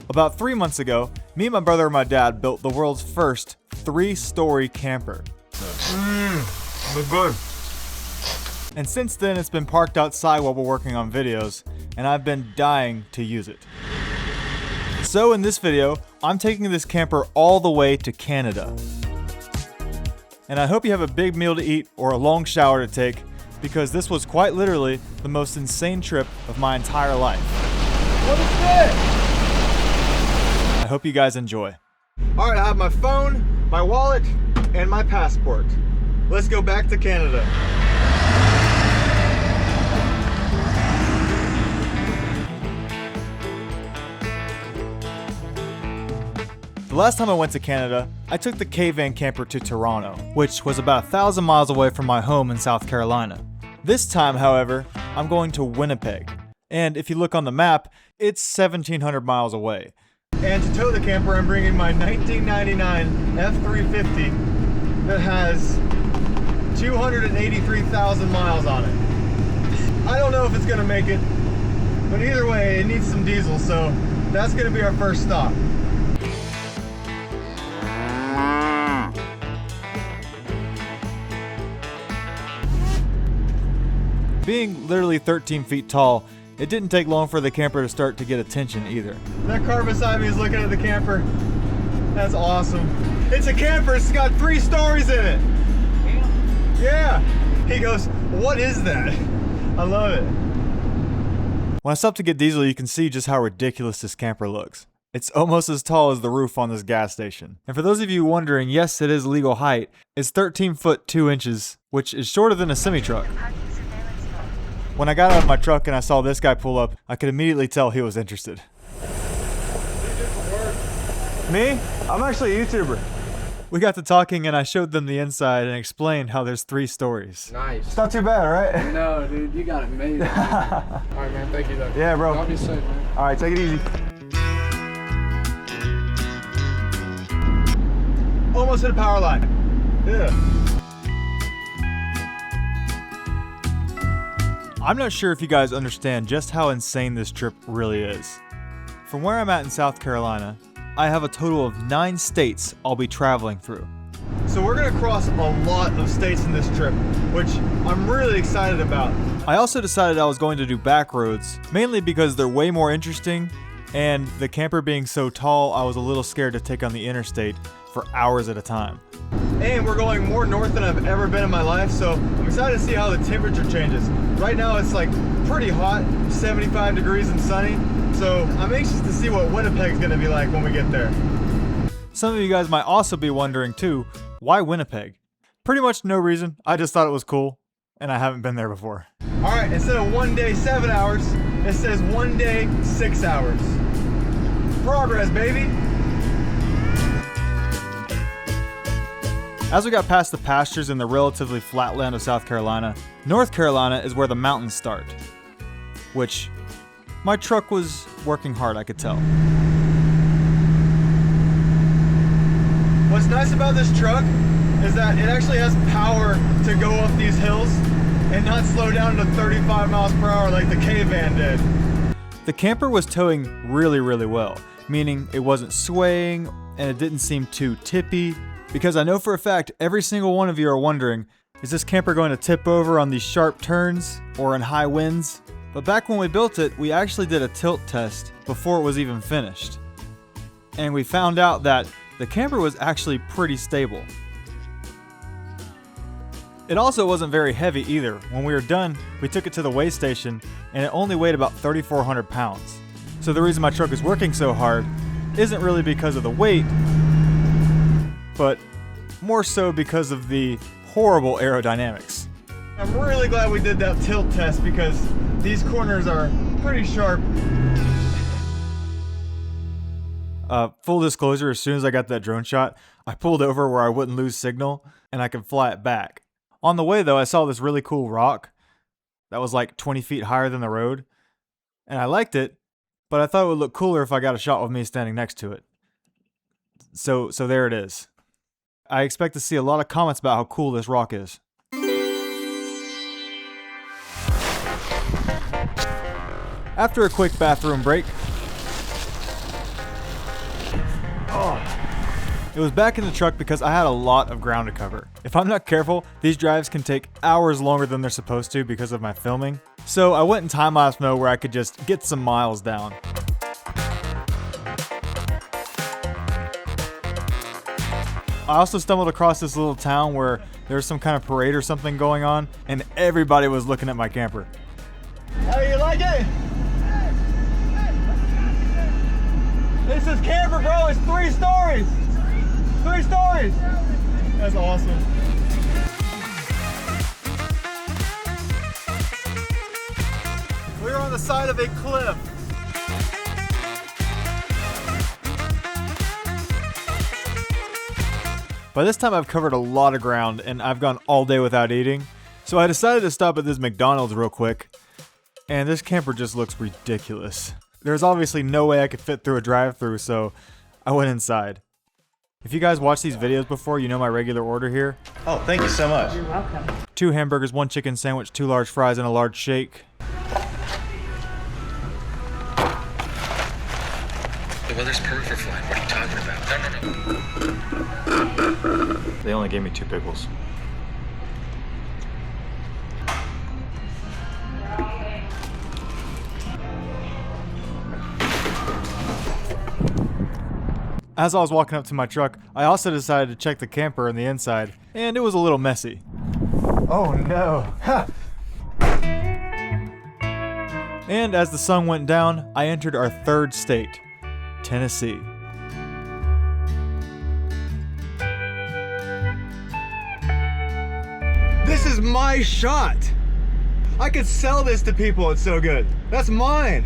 About 3 months ago, me, my brother, and my dad built the world's first 3-story camper. Look good. And since then, it's been parked outside while we're working on videos, and I've been dying to use it. So in this video, I'm taking this camper all the way to Canada. And I hope you have a big meal to eat or a long shower to take, because this was quite literally the most insane trip of my entire life. What is this? I hope you guys enjoy. All right, I have my phone, my wallet, and my passport. Let's go back to Canada. The last time I went to Canada, I took the K-Van camper to Toronto, which was about 1,000 miles away from my home in South Carolina. This time, however, I'm going to Winnipeg. And if you look on the map, it's 1,700 miles away. And to tow the camper, I'm bringing my 1999 F350 that has 283,000 miles on it. I don't know if it's gonna make it, but either way, it needs some diesel, so that's gonna be our first stop. Being literally 13 feet tall, it didn't take long for the camper to start to get attention either. That car beside me is looking at the camper. That's awesome. It's a camper, it's got 3 stories in it. Yeah. He goes, what is that? I love it. When I stopped to get diesel, you can see just how ridiculous this camper looks. It's almost as tall as the roof on this gas station. And for those of you wondering, yes, it is legal height. It's 13 foot 2 inches, which is shorter than a semi-truck. When I got out of my truck and I saw this guy pull up, I could immediately tell he was interested. Me? I'm actually a YouTuber. We got to talking and I showed them the inside and explained how there's 3 stories. Nice. It's not too bad, right? No, dude, you got it made. Alright, man, thank you, though. Yeah, bro. I'll be safe, man. All right, take it easy. Almost hit a power line. Yeah. I'm not sure if you guys understand just how insane this trip really is. From where I'm at in South Carolina, I have a total of 9 states I'll be traveling through. So we're gonna cross a lot of states in this trip, which I'm really excited about. I also decided I was going to do back roads, mainly because they're way more interesting, and the camper being so tall, I was a little scared to take on the interstate for hours at a time. And we're going more north than I've ever been in my life, so I'm excited to see how the temperature changes. Right now it's like pretty hot, 75 degrees and sunny, so I'm anxious to see what Winnipeg's gonna be like when we get there. Some of you guys might also be wondering too, why Winnipeg? Pretty much no reason, I just thought it was cool, and I haven't been there before. All right, instead of 1 day, 7 hours, it says 1 day, 6 hours. Progress, baby. As we got past the pastures in the relatively flat land of South Carolina, North Carolina is where the mountains start. Which, my truck was working hard, I could tell. What's nice about this truck is that it actually has power to go up these hills and not slow down to 35 miles per hour like the K-Van did. The camper was towing really, really well, meaning it wasn't swaying and it didn't seem too tippy. Because I know for a fact every single one of you are wondering, is this camper going to tip over on these sharp turns or in high winds? But back when we built it, we actually did a tilt test before it was even finished. And we found out that the camper was actually pretty stable. It also wasn't very heavy either. When we were done, we took it to the weigh station and it only weighed about 3,400 pounds. So the reason my truck is working so hard isn't really because of the weight, but more so because of the horrible aerodynamics. I'm really glad we did that tilt test because these corners are pretty sharp. Full disclosure, as soon as I got that drone shot, I pulled over where I wouldn't lose signal and I could fly it back. On the way though, I saw this really cool rock that was like 20 feet higher than the road, and I liked it, but I thought it would look cooler if I got a shot with me standing next to it. So there it is. I expect to see a lot of comments about how cool this rock is. After a quick bathroom break, It was back in the truck because I had a lot of ground to cover. If I'm not careful, these drives can take hours longer than they're supposed to because of my filming. So I went in time-lapse mode where I could just get some miles down. I also stumbled across this little town where there was some kind of parade or something going on, and everybody was looking at my camper. How you like it? This is camper, bro. It's 3 stories. 3 stories. That's awesome. We're on the side of a cliff. By this time I've covered a lot of ground and I've gone all day without eating, so I decided to stop at this McDonald's real quick, and this camper just looks ridiculous. There's obviously no way I could fit through a drive-thru, so I went inside. If you guys watched these videos before, you know my regular order here. Oh, thank you so much. You're welcome. 2 hamburgers, 1 chicken sandwich, 2 large fries, and a large shake. The weather's perfect for flying. What are you talking about? No. They only gave me 2 pickles. As I was walking up to my truck, I also decided to check the camper on the inside, and it was a little messy. Oh no. And as the sun went down, I entered our 3rd state, Tennessee. This is my shot. I could sell this to people. It's so good. That's mine.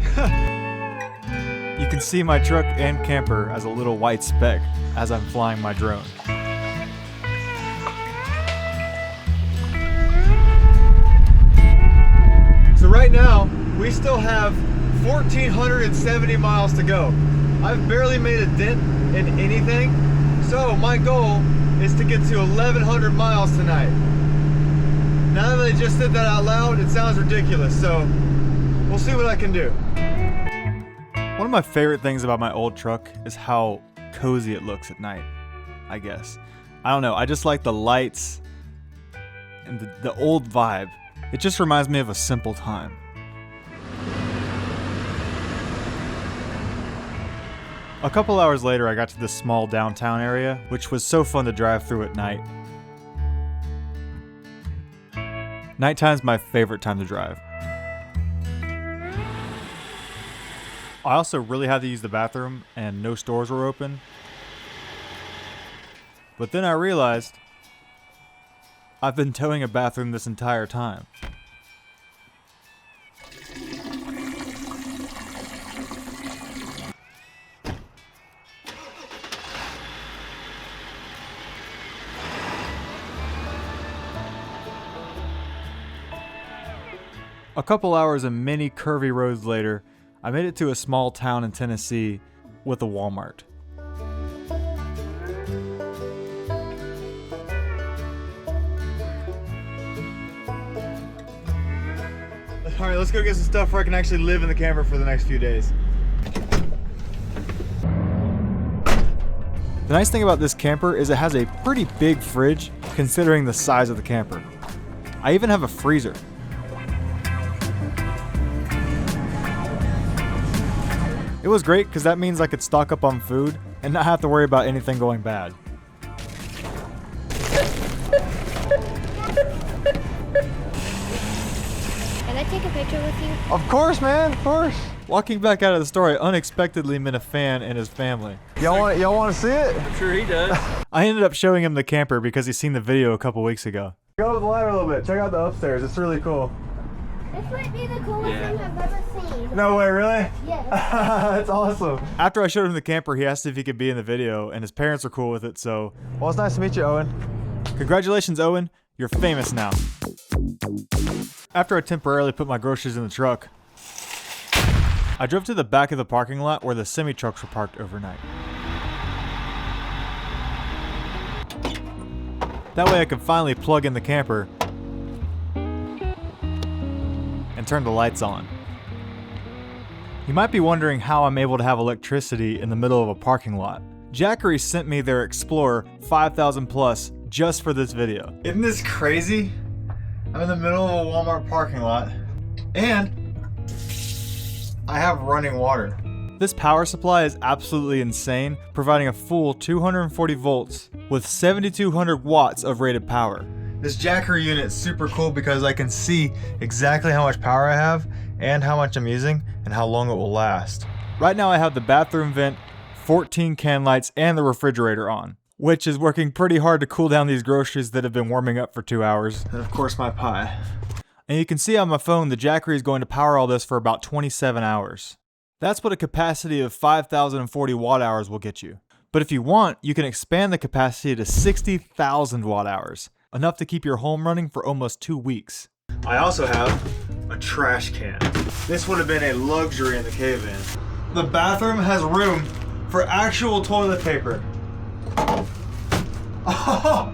You can see my truck and camper as a little white speck as I'm flying my drone. So right now, we still have 1,470 miles to go. I've barely made a dent in anything. So my goal is to get to 1,100 miles tonight. Now that I just said that out loud, it sounds ridiculous. So we'll see what I can do. One of my favorite things about my old truck is how cozy it looks at night, I guess. I don't know, I just like the lights and the old vibe. It just reminds me of a simple time. A couple hours later, I got to this small downtown area, which was so fun to drive through at night. Nighttime's my favorite time to drive. I also really had to use the bathroom and no stores were open. But then I realized I've been towing a bathroom this entire time. A couple hours and many curvy roads later, I made it to a small town in Tennessee with a Walmart. All right, let's go get some stuff where I can actually live in the camper for the next few days. The nice thing about this camper is it has a pretty big fridge considering the size of the camper. I even have a freezer. It was great because that means I could stock up on food and not have to worry about anything going bad. Can I take a picture with you? Of course, man, of course. Walking back out of the store, I unexpectedly met a fan and his family. Y'all want to see it? I'm sure he does. I ended up showing him the camper because he's seen the video a couple weeks ago. Go up the ladder a little bit. Check out the upstairs. It's really cool. This might be the coolest thing I've ever seen. No way, really? Yes. That's awesome. After I showed him the camper, he asked if he could be in the video, and his parents were cool with it, so Well, it's nice to meet you, Owen. congratulations, Owen. You're famous now. After I temporarily put my groceries in the truck, I drove to the back of the parking lot where the semi-trucks were parked overnight. That way I could finally plug in the camper and turn the lights on. You might be wondering how I'm able to have electricity in the middle of a parking lot. Jackery sent me their Explorer 5000 Plus just for this video. Isn't this crazy? I'm in the middle of a Walmart parking lot and I have running water. This power supply is absolutely insane, providing a full 240 volts with 7200 watts of rated power. This Jackery unit is super cool because I can see exactly how much power I have and how much I'm using and how long it will last. Right now I have the bathroom vent, 14 can lights, and the refrigerator on, which is working pretty hard to cool down these groceries that have been warming up for 2 hours. And of course my pie. And you can see on my phone the Jackery is going to power all this for about 27 hours. That's what a capacity of 5040 watt hours will get you. But if you want, you can expand the capacity to 60,000 watt hours, enough to keep your home running for almost 2 weeks. I also have a trash can. This would have been a luxury in the cave van. The bathroom has room for actual toilet paper. Oh,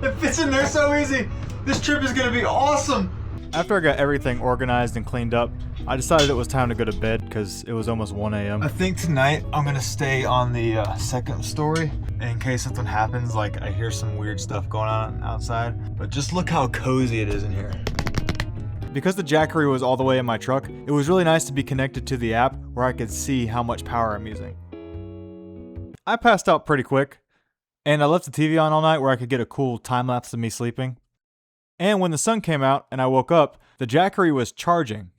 it fits in there so easy. This trip is gonna be awesome. After I got everything organized and cleaned up, I decided it was time to go to bed because it was almost 1 a.m. I think tonight I'm gonna stay on the second story in case something happens, like I hear some weird stuff going on outside. But just look how cozy it is in here. Because the Jackery was all the way in my truck, it was really nice to be connected to the app where I could see how much power I'm using. I passed out pretty quick, and I left the TV on all night where I could get a cool time lapse of me sleeping. And when the sun came out and I woke up, the Jackery was charging.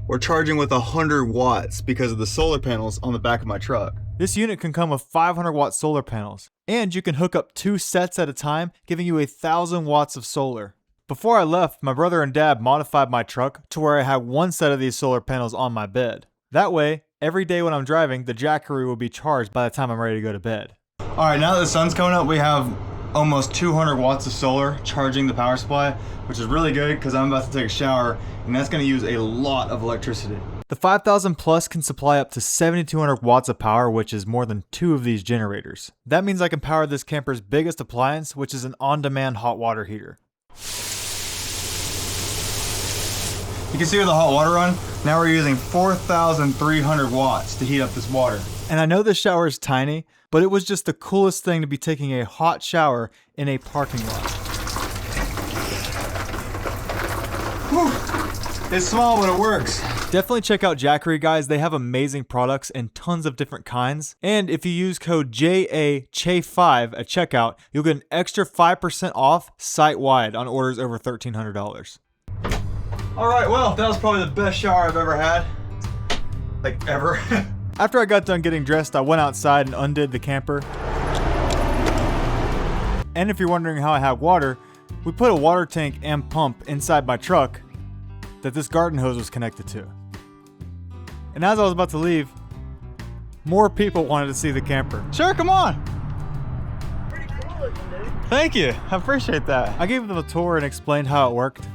We're charging with 100 watts because of the solar panels on the back of my truck. This unit can come with 500 watt solar panels, and you can hook up 2 sets at a time, giving you 1000 watts of solar. Before I left, my brother and dad modified my truck to where I had 1 set of these solar panels on my bed. That way, every day when I'm driving, the Jackery will be charged by the time I'm ready to go to bed. All right, now that the sun's coming up, we have almost 200 watts of solar charging the power supply, which is really good because I'm about to take a shower and that's gonna use a lot of electricity. The 5000 Plus can supply up to 7200 watts of power, which is more than 2 of these generators. That means I can power this camper's biggest appliance, which is an on-demand hot water heater. You can see where the hot water run. Now we're using 4,300 watts to heat up this water. And I know this shower is tiny, but it was just the coolest thing to be taking a hot shower in a parking lot. Whew. It's small, but it works. Definitely check out Jackery, guys. They have amazing products in tons of different kinds. And if you use code Chay5 at checkout, you'll get an extra 5% off site-wide on orders over $1,300. All right, well, that was probably the best shower I've ever had. Like, ever. After I got done getting dressed, I went outside and undid the camper. And if you're wondering how I have water, we put a water tank and pump inside my truck that this garden hose was connected to. And as I was about to leave, more people wanted to see the camper. Sure, come on. Pretty cool looking, dude. Thank you, I appreciate that. I gave them a tour and explained how it worked,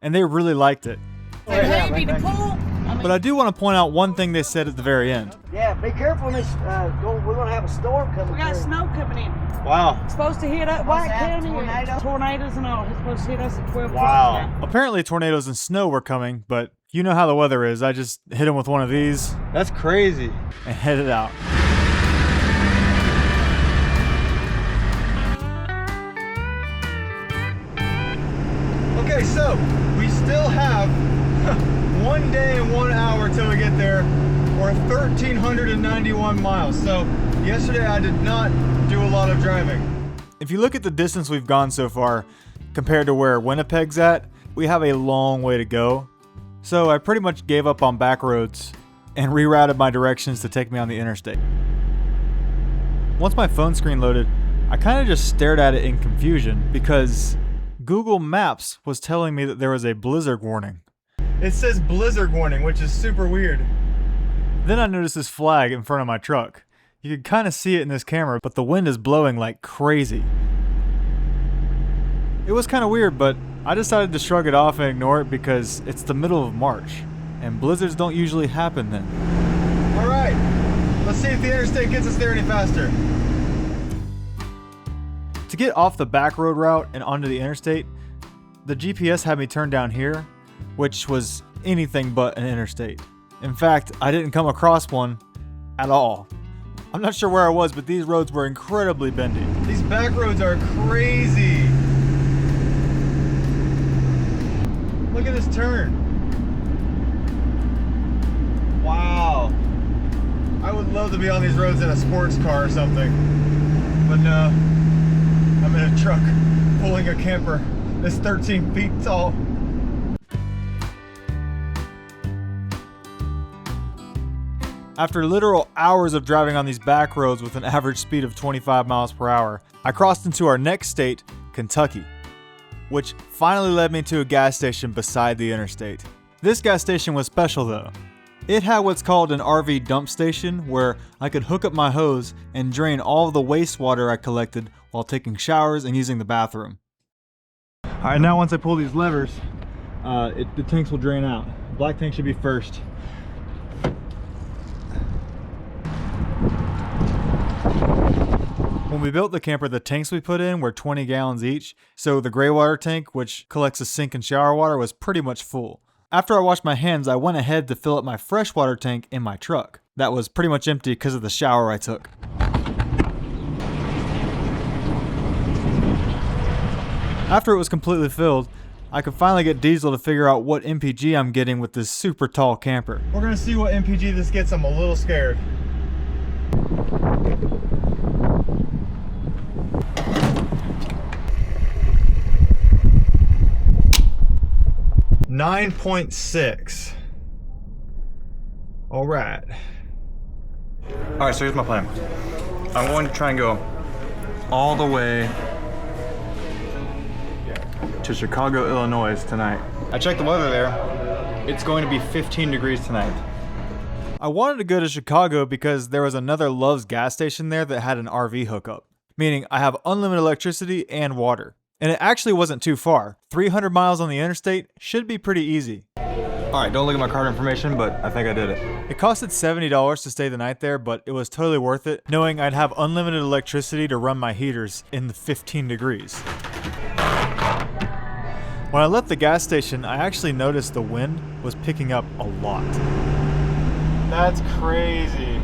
and they really liked it. Hey, be the pool. But I do want to point out one thing they said at the very end. Yeah, be careful in this. We're going to have a storm coming We got through. snow coming in. Wow. It's supposed to hit us. White that, County. tornado? Tornadoes and all. It's supposed to hit us at 12 Wow. o'clock. Apparently tornadoes and snow were coming, but you know how the weather is. I just hit them with one of these That's crazy. and headed out. Okay, so we still have 1 day and 1 hour till we get there, or 1,391 miles. So yesterday I did not do a lot of driving. If you look at the distance we've gone so far compared to where Winnipeg's at, we have a long way to go. So I pretty much gave up on back roads and rerouted my directions to take me on the interstate. Once my phone screen loaded, I kind of just stared at it in confusion because Google Maps was telling me that there was a blizzard warning. It says blizzard warning, which is super weird. Then I noticed this flag in front of my truck. You can kind of see it in this camera, but the wind is blowing like crazy. It was kind of weird, but I decided to shrug it off and ignore it because it's the middle of March, and blizzards don't usually happen then. All right, let's see if the interstate gets us there any faster. To get off the back road route and onto the interstate, the GPS had me turn down here, which was anything but an interstate. In fact, I didn't come across one at all. I'm not sure where I was, but these roads were incredibly bendy. These back roads are crazy. Look at this turn. Wow. I would love to be on these roads in a sports car or something. But no, I'm in a truck pulling a camper that's 13 feet tall. After literal hours of driving on these back roads with an average speed of 25 miles per hour, I crossed into our next state, Kentucky, which finally led me to a gas station beside the interstate. This gas station was special though. It had what's called an RV dump station where I could hook up my hose and drain all of the wastewater I collected while taking showers and using the bathroom. Alright, now once I pull these levers, the tanks will drain out. Black tank should be first. When we built the camper, the tanks we put in were 20 gallons each, so the gray water tank, which collects the sink and shower water, was pretty much full. After I washed my hands, I went ahead to fill up my freshwater tank in my truck. That was pretty much empty because of the shower I took. After it was completely filled, I could finally get Diesel to figure out what MPG I'm getting with this super tall camper. We're gonna see what MPG this gets. I'm a little scared. .6. All right. All right, so here's my plan. I'm going to try and go all the way to Chicago, Illinois tonight. I checked the weather there. It's going to be 15 degrees tonight. I wanted to go to Chicago because there was another Love's gas station there that had an RV hookup, meaning I have unlimited electricity and water. And it actually wasn't too far. 300 miles on the interstate should be pretty easy. All right, don't look at my card information, but I think I did it. It costed $70 to stay the night there, but it was totally worth it, knowing I'd have unlimited electricity to run my heaters in the 15 degrees. When I left the gas station, I actually noticed the wind was picking up a lot. That's crazy.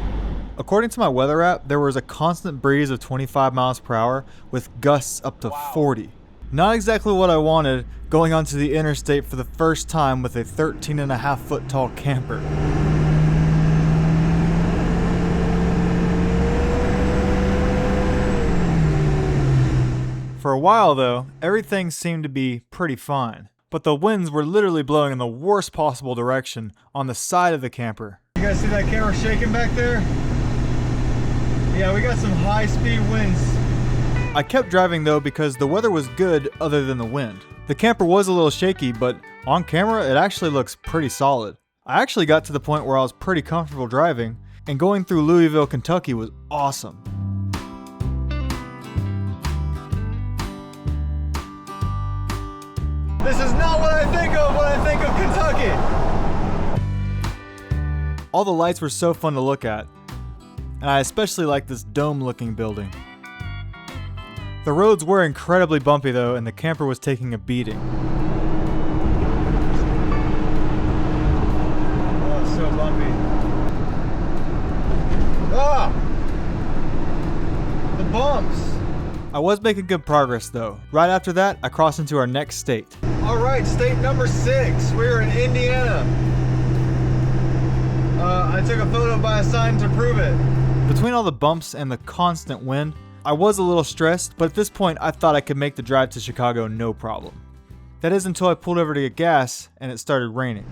According to my weather app, there was a constant breeze of 25 miles per hour with gusts up to 40. Not exactly what I wanted going onto the interstate for the first time with a 13.5 foot tall camper. For a while though, everything seemed to be pretty fine, but the winds were literally blowing in the worst possible direction on the side of the camper. You guys see that camera shaking back there? Yeah, we got some high-speed winds. I kept driving though because the weather was good other than the wind. The camper was a little shaky, but on camera it actually looks pretty solid. I actually got to the point where I was pretty comfortable driving, and going through Louisville, Kentucky was awesome. This is not what I think of when I think of Kentucky. All the lights were so fun to look at, and I especially liked this dome-looking building. The roads were incredibly bumpy though, and the camper was taking a beating. Oh, it's so bumpy. Ah! The bumps. I was making good progress though. Right after that, I crossed into our next state. All right, state number 6. We're in Indiana. I took a photo by a sign to prove it. Between all the bumps and the constant wind, I was a little stressed, but at this point I thought I could make the drive to Chicago no problem. That is until I pulled over to get gas and it started raining.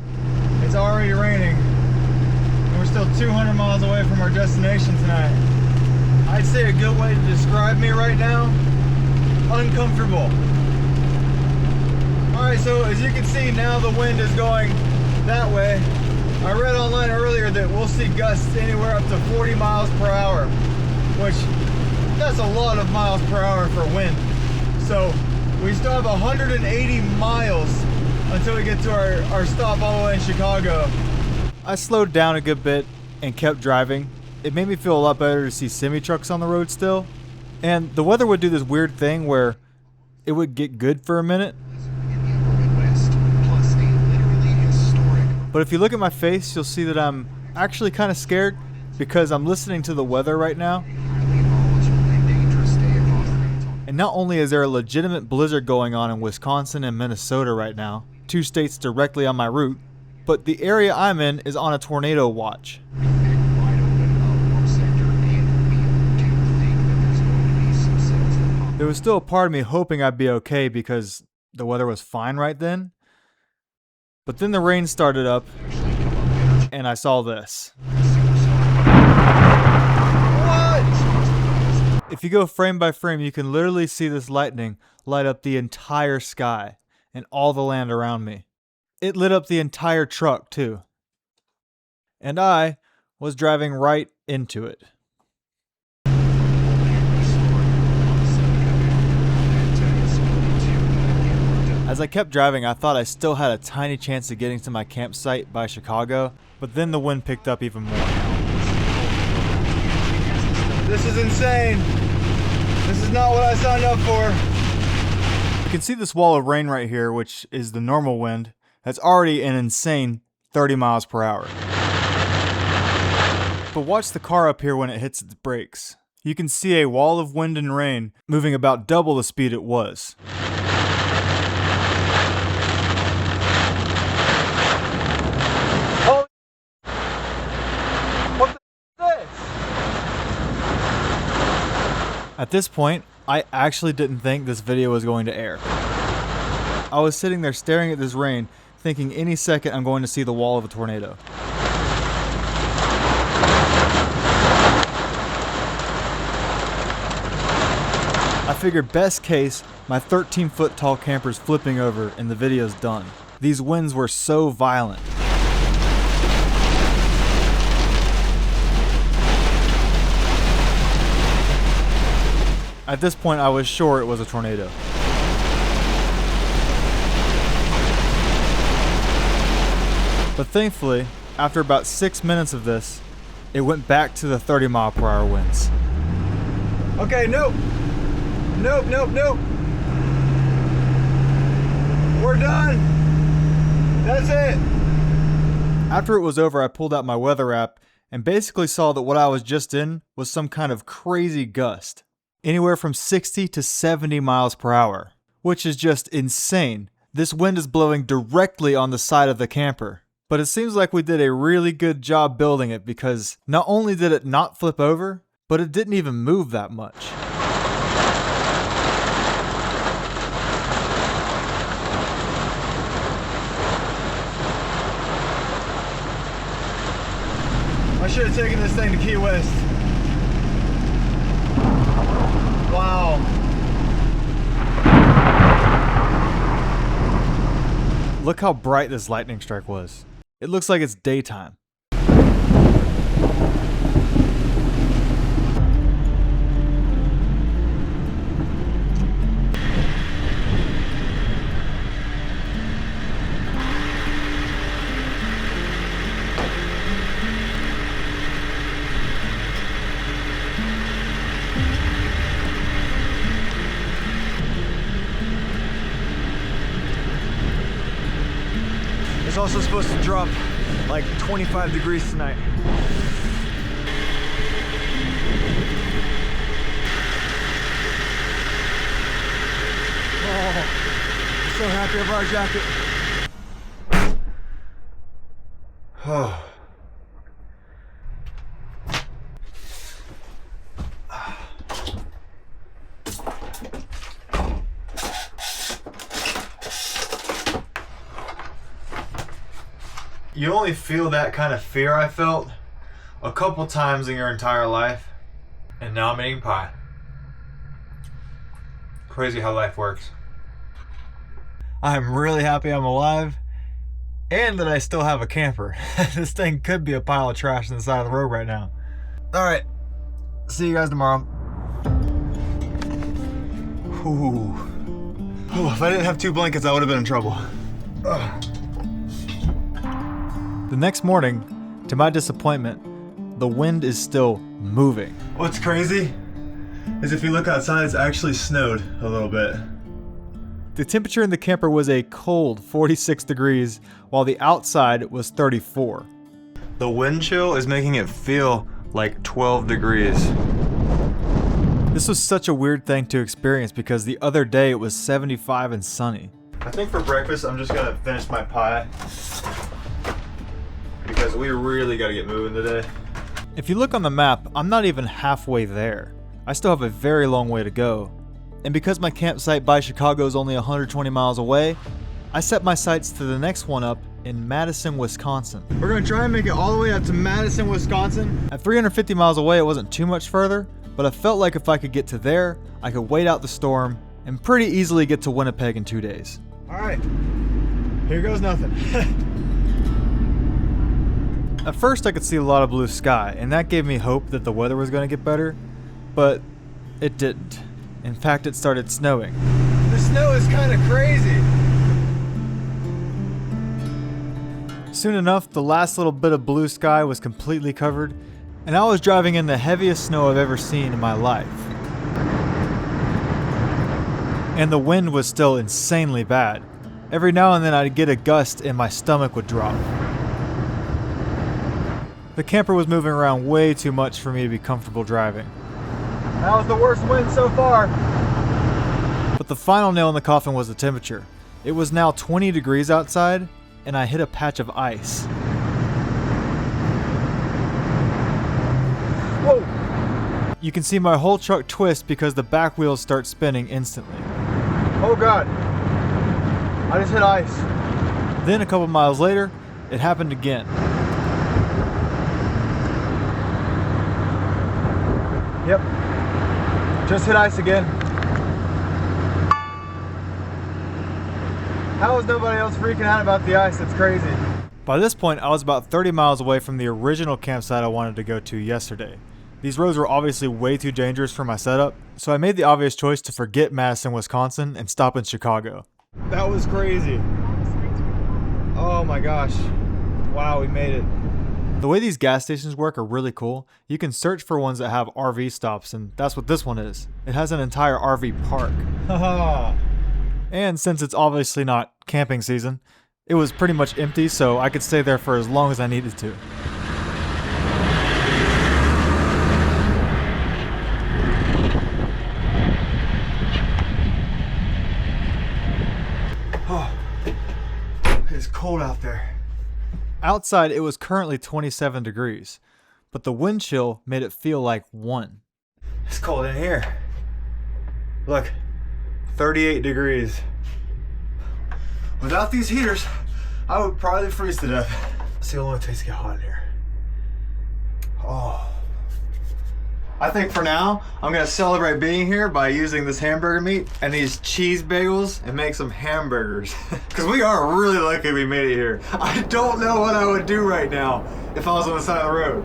It's already raining, and we're still 200 miles away from our destination tonight. I'd say a good way to describe me right now, uncomfortable. All right, so as you can see now the wind is going that way. I read online earlier that we'll see gusts anywhere up to 40 miles per hour, which that's a lot of miles per hour for wind. So we still have 180 miles until we get to our stop all the way in Chicago. I slowed down a good bit and kept driving. It made me feel a lot better to see semi-trucks on the road still. And the weather would do this weird thing where it would get good for a minute. But if you look at my face, you'll see that I'm actually kind of scared because I'm listening to the weather right now. And not only is there a legitimate blizzard going on in Wisconsin and Minnesota right now, 2 states directly on my route, but the area I'm in is on a tornado watch. There was still a part of me hoping I'd be okay because the weather was fine right then. But then the rain started up, and I saw this. What? If you go frame by frame, you can literally see this lightning light up the entire sky and all the land around me. It lit up the entire truck, too. And I was driving right into it. As I kept driving, I thought I still had a tiny chance of getting to my campsite by Chicago, but then the wind picked up even more. This is insane. This is not what I signed up for. You can see this wall of rain right here, which is the normal wind. That's already an insane 30 miles per hour. But watch the car up here when it hits its brakes. You can see a wall of wind and rain moving about double the speed it was. At this point, I actually didn't think this video was going to air. I was sitting there staring at this rain, thinking any second I'm going to see the wall of a tornado. I figured best case, my 13-foot tall camper's flipping over and the video's done. These winds were so violent. At this point, I was sure it was a tornado. But thankfully, after about 6 minutes of this, it went back to the 30-mile-per-hour winds. Okay, nope. Nope. We're done. That's it. After it was over, I pulled out my weather app and basically saw that what I was just in was some kind of crazy gust. Anywhere from 60 to 70 miles per hour, which is just insane. This wind is blowing directly on the side of the camper. But it seems like we did a really good job building it because not only did it not flip over, but it didn't even move that much. I should have taken this thing to Key West. Wow. Look how bright this lightning strike was. It looks like it's daytime. It's also supposed to drop like 25 degrees tonight. Oh, I'm so happy I brought a jacket. Oh. You only feel that kind of fear I felt a couple times in your entire life, and now I'm eating pie. Crazy how life works. I'm really happy I'm alive, and that I still have a camper. This thing could be a pile of trash on the side of the road right now. Alright, see you guys tomorrow. Ooh. Oh, if I didn't have 2 blankets, I would have been in trouble. Ugh. The next morning, to my disappointment, the wind is still moving. What's crazy is if you look outside, it's actually snowed a little bit. The temperature in the camper was a cold 46 degrees, while the outside was 34. The wind chill is making it feel like 12 degrees. This was such a weird thing to experience because the other day it was 75 and sunny. I think for breakfast I'm just gonna finish my pie because we really gotta get moving today. If you look on the map, I'm not even halfway there. I still have a very long way to go. And because my campsite by Chicago is only 120 miles away, I set my sights to the next one up in Madison, Wisconsin. We're gonna try and make it all the way up to Madison, Wisconsin. At 350 miles away, it wasn't too much further, but I felt like if I could get to there, I could wait out the storm and pretty easily get to Winnipeg in 2 days. All right, here goes nothing. At first, I could see a lot of blue sky, and that gave me hope that the weather was going to get better, but it didn't. In fact, it started snowing. The snow is kind of crazy. Soon enough, the last little bit of blue sky was completely covered, and I was driving in the heaviest snow I've ever seen in my life. And the wind was still insanely bad. Every now and then I'd get a gust and my stomach would drop. The camper was moving around way too much for me to be comfortable driving. That was the worst wind so far. But the final nail in the coffin was the temperature. It was now 20 degrees outside, and I hit a patch of ice. Whoa! You can see my whole truck twist because the back wheels start spinning instantly. Oh God, I just hit ice. Then a couple miles later, it happened again. Yep, just hit ice again. How is nobody else freaking out about the ice? It's crazy. By this point, I was about 30 miles away from the original campsite I wanted to go to yesterday. These roads were obviously way too dangerous for my setup, so I made the obvious choice to forget Madison, Wisconsin, and stop in Chicago. That was crazy. Oh my gosh. Wow, we made it. The way these gas stations work are really cool. You can search for ones that have RV stops, and that's what this one is. It has an entire RV park. Haha. And since it's obviously not camping season, it was pretty much empty, so I could stay there for as long as I needed to. Oh, it's cold out there. Outside, it was currently 27 degrees, but the wind chill made it feel like 1. It's cold in here. Look, 38 degrees. Without these heaters, I would probably freeze to death. See how long it takes to get hot in here. Oh. I think for now, I'm gonna celebrate being here by using this hamburger meat and these cheese bagels and make some hamburgers. Cause we are really lucky we made it here. I don't know what I would do right now if I was on the side of the road.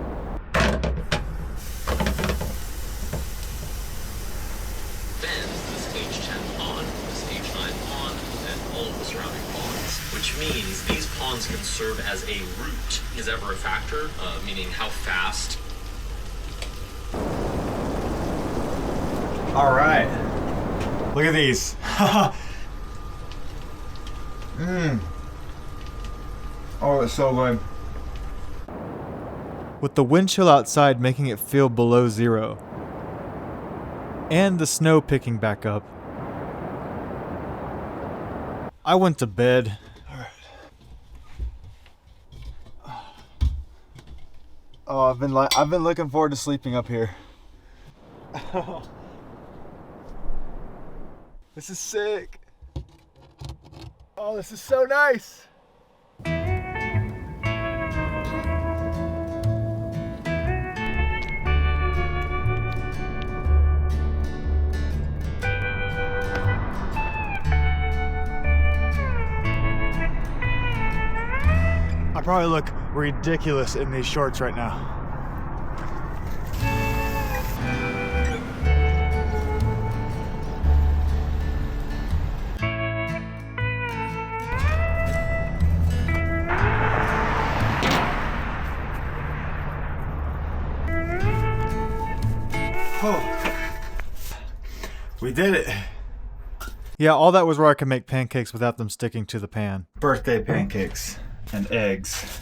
Then this H10 on, this H9 on, and all of the surrounding ponds. Which means these ponds can serve as a route. Is ever a factor, meaning how fast. All right, look at these. Oh, it's so good. With the wind chill outside making it feel below 0. And the snow picking back up. I went to bed. Oh, I've been looking forward to sleeping up here. This is sick. Oh, this is so nice. I probably look ridiculous in these shorts right now. Oh, we did it. Yeah, all that was where I could make pancakes without them sticking to the pan. Birthday pancakes and eggs.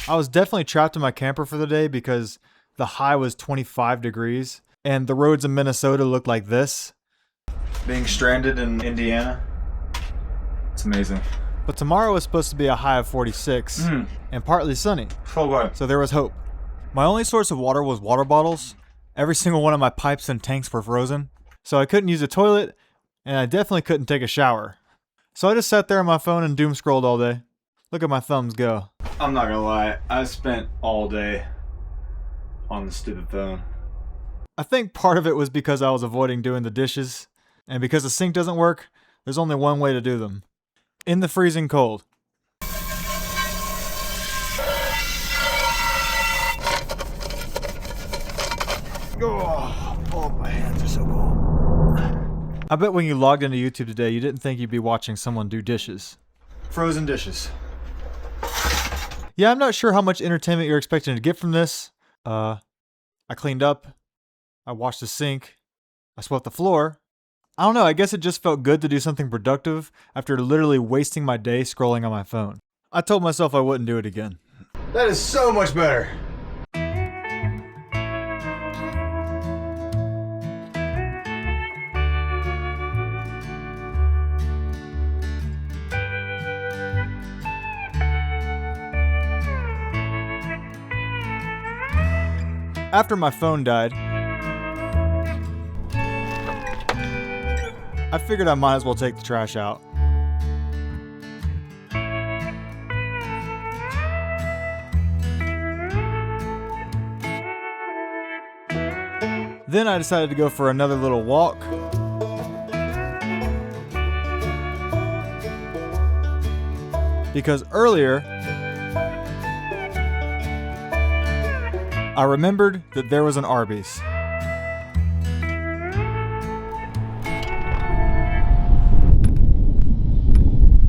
I was definitely trapped in my camper for the day because the high was 25 degrees and the roads in Minnesota looked like this. Being stranded in Indiana, it's amazing. But tomorrow was supposed to be a high of 46 and partly sunny. So there was hope. My only source of water was water bottles. Every single one of my pipes and tanks were frozen. So I couldn't use a toilet and I definitely couldn't take a shower. So I just sat there on my phone and doom scrolled all day. Look at my thumbs go. I'm not gonna lie, I spent all day on the stupid phone. I think part of it was because I was avoiding doing the dishes, and because the sink doesn't work, there's only one way to do them. In the freezing cold. Oh, my hands are so cold. I bet when you logged into YouTube today, you didn't think you'd be watching someone do dishes. Frozen dishes. Yeah, I'm not sure how much entertainment you're expecting to get from this. I cleaned up. I washed the sink. I swept the floor. I don't know, I guess it just felt good to do something productive after literally wasting my day scrolling on my phone. I told myself I wouldn't do it again. That is so much better. After my phone died, I figured I might as well take the trash out. Then I decided to go for another little walk. Because earlier, I remembered that there was an Arby's.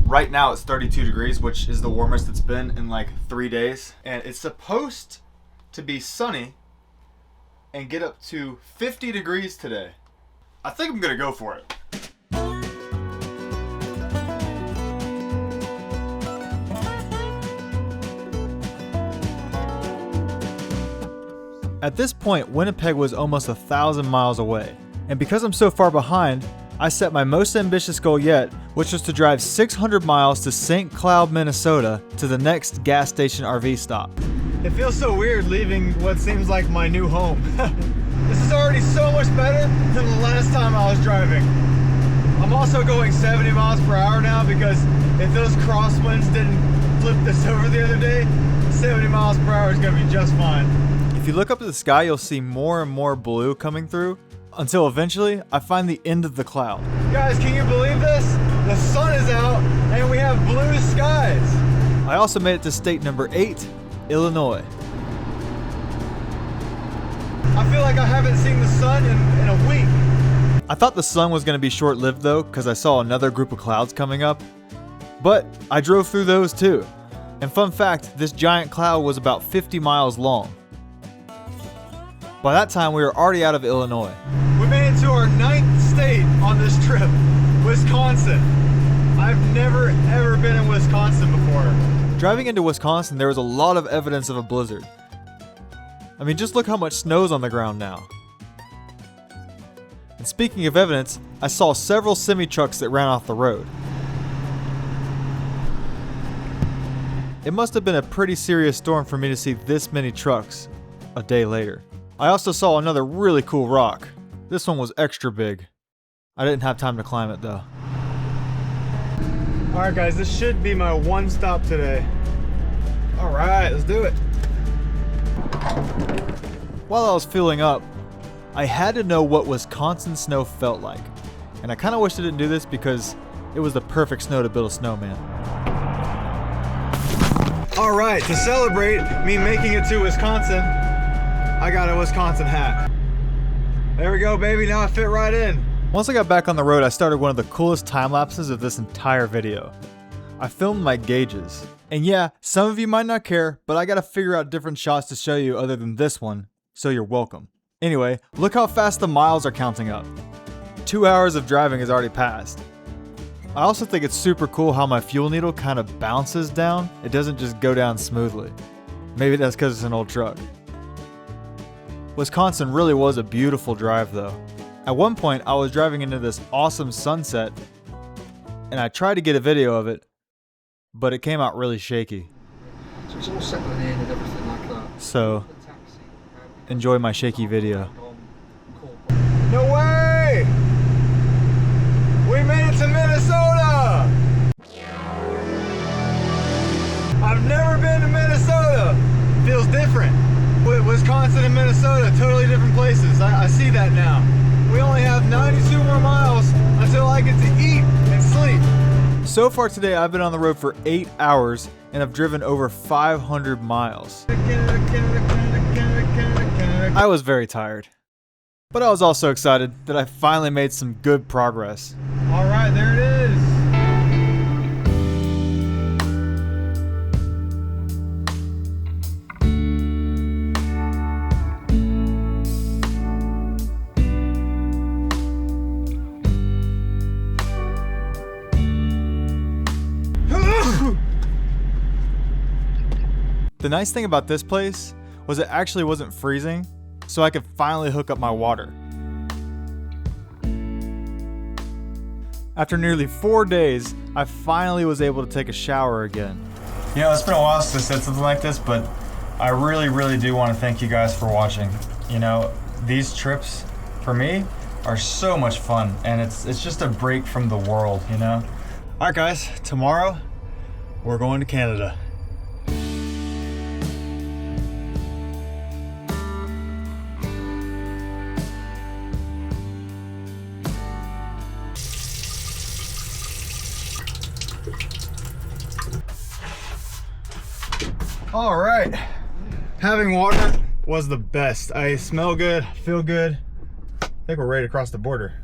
Right now it's 32 degrees, which is the warmest it's been in like 3 days. And it's supposed to be sunny and get up to 50 degrees today. I think I'm gonna go for it. At this point, Winnipeg was almost 1,000 miles away. And because I'm so far behind, I set my most ambitious goal yet, which was to drive 600 miles to St. Cloud, Minnesota to the next gas station RV stop. It feels so weird leaving what seems like my new home. This is already so much better than the last time I was driving. I'm also going 70 miles per hour now because if those crosswinds didn't flip this over the other day, 70 miles per hour is gonna be just fine. If you look up to the sky, you'll see more and more blue coming through until eventually I find the end of the cloud. Guys, can you believe this? The sun is out and we have blue skies. I also made it to state number 8, Illinois. I feel like I haven't seen the sun in a week. I thought the sun was going to be short-lived though, because I saw another group of clouds coming up. But I drove through those too. And fun fact, this giant cloud was about 50 miles long. By that time, we were already out of Illinois. We made it to our 9th state on this trip, Wisconsin. I've never ever been in Wisconsin before. Driving into Wisconsin, there was a lot of evidence of a blizzard. I mean, just look how much snow's on the ground now. And speaking of evidence, I saw several semi-trucks that ran off the road. It must have been a pretty serious storm for me to see this many trucks a day later. I also saw another really cool rock. This one was extra big. I didn't have time to climb it though. Alright guys, this should be my one stop today. Alright, let's do it. While I was filling up, I had to know what Wisconsin snow felt like. And I kind of wish I didn't do this because it was the perfect snow to build a snowman. Alright, to celebrate me making it to Wisconsin, I got a Wisconsin hat. There we go, baby, now I fit right in. Once I got back on the road, I started one of the coolest time lapses of this entire video. I filmed my gauges. And yeah, some of you might not care, but I gotta figure out different shots to show you other than this one, so you're welcome. Anyway, look how fast the miles are counting up. 2 hours of driving has already passed. I also think it's super cool how my fuel needle kind of bounces down. It doesn't just go down smoothly. Maybe that's because it's an old truck. Wisconsin really was a beautiful drive though. At one point, I was driving into this awesome sunset, and I tried to get a video of it, but it came out really shaky. So it's all settling in and everything like that. So, enjoy my shaky video. No way! We made it to Minnesota! I've never been to Minnesota. Feels different. Wisconsin and Minnesota, totally different places. I see that now. We only have 92 more miles until I get to eat and sleep. So far today, I've been on the road for 8 hours and I've driven over 500 miles. I was very tired, but I was also excited that I finally made some good progress. All right, there it is. The nice thing about this place was it actually wasn't freezing, so I could finally hook up my water. After nearly 4 days, I finally was able to take a shower again. You know, it's been a while since I said something like this, but I really do want to thank you guys for watching. You know, these trips, for me, are so much fun, and it's just a break from the world, you know? All right, guys, tomorrow, we're going to Canada. All right, having water was the best. I smell good, feel good. I think we're ready to cross the border.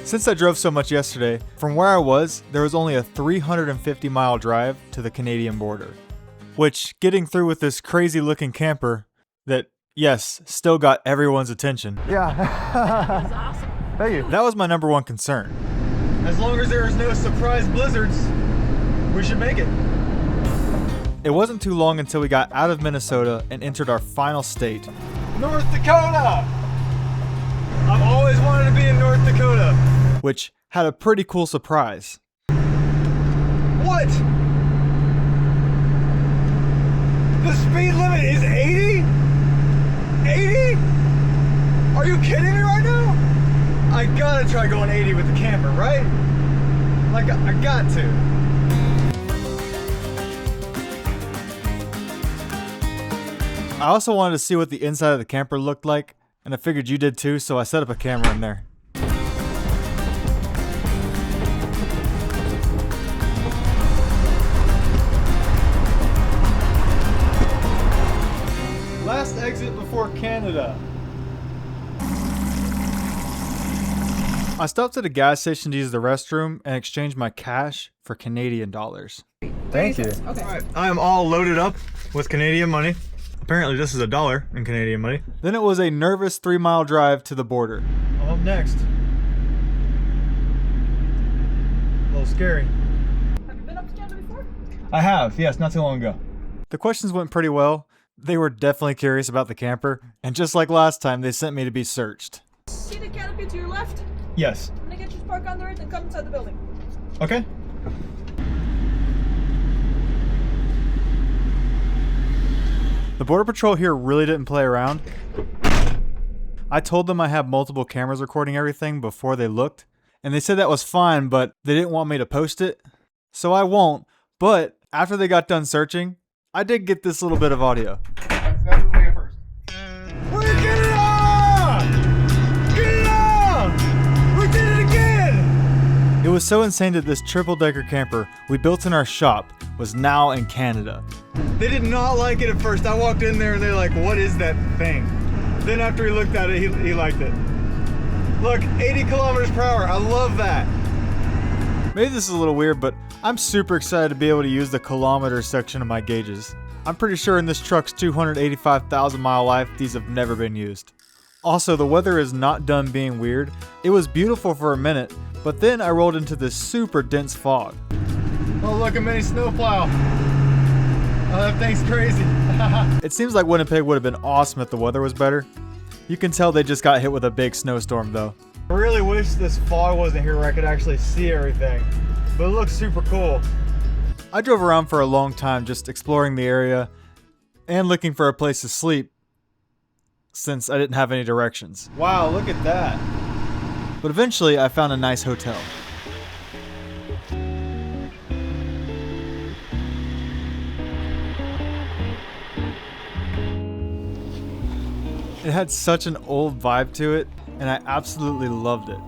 Since I drove so much yesterday, from where I was, there was only a 350-mile drive to the Canadian border. Which, getting through with this crazy looking camper that, yes, still got everyone's attention. Yeah. That's awesome. Thank you. That was my number one concern. As long as there's no surprise blizzards, we should make it. It wasn't too long until we got out of Minnesota and entered our final state. North Dakota! I've always wanted to be in North Dakota. Which had a pretty cool surprise. What? The speed limit is 80? 80? Are you kidding me right now? I gotta try going 80 with the camper, right? Like, I got to. I also wanted to see what the inside of the camper looked like, and I figured you did too, so I set up a camera in there. Last exit before Canada. I stopped at a gas station to use the restroom and exchanged my cash for Canadian dollars. Thank you. Okay. All right, I am all loaded up with Canadian money. Apparently this is $1 in Canadian money. Then it was a nervous 3-mile drive to the border. I'm up next. A little scary. Have you been up to Canada before? I have, yes, not too long ago. The questions went pretty well. They were definitely curious about the camper, and just like last time, they sent me to be searched. See the canopy to your left? Yes. I'm gonna get you to park under it and come inside the building. Okay. The Border Patrol here really didn't play around. I told them I had multiple cameras recording everything before they looked, and they said that was fine, but they didn't want me to post it. So I won't, but after they got done searching, I did get this little bit of audio. That's the way first. We're Canada! Canada! We did it again! It was so insane that this triple-decker camper we built in our shop was now in Canada. They did not like it at first. I walked in there and they're like, what is that thing? Then after he looked at it, he liked it. Look, 80 kilometers per hour. I love that. Maybe this is a little weird, but I'm super excited to be able to use the kilometer section of my gauges. I'm pretty sure in this truck's 285,000 mile life, these have never been used. Also, the weather is not done being weird. It was beautiful for a minute, but then I rolled into this super dense fog. Oh, look, a mini snowplow. Oh, that thing's crazy. It seems like Winnipeg would have been awesome if the weather was better. You can tell they just got hit with a big snowstorm though. I really wish this fog wasn't here where I could actually see everything, but it looks super cool. I drove around for a long time just exploring the area and looking for a place to sleep since I didn't have any directions. Wow, look at that. But eventually I found a nice hotel. It had such an old vibe to it, and I absolutely loved it.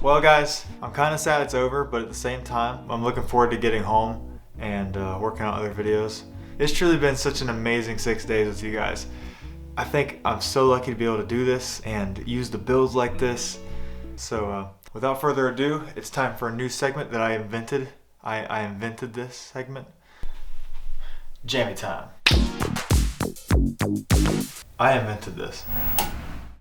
Well guys, I'm kind of sad it's over, but at the same time, I'm looking forward to getting home and working on other videos. It's truly been such an amazing 6 days with you guys. I think I'm so lucky to be able to do this and use the builds like this. So without further ado, it's time for a new segment that I invented. I invented this segment. Jammy time. I invented this.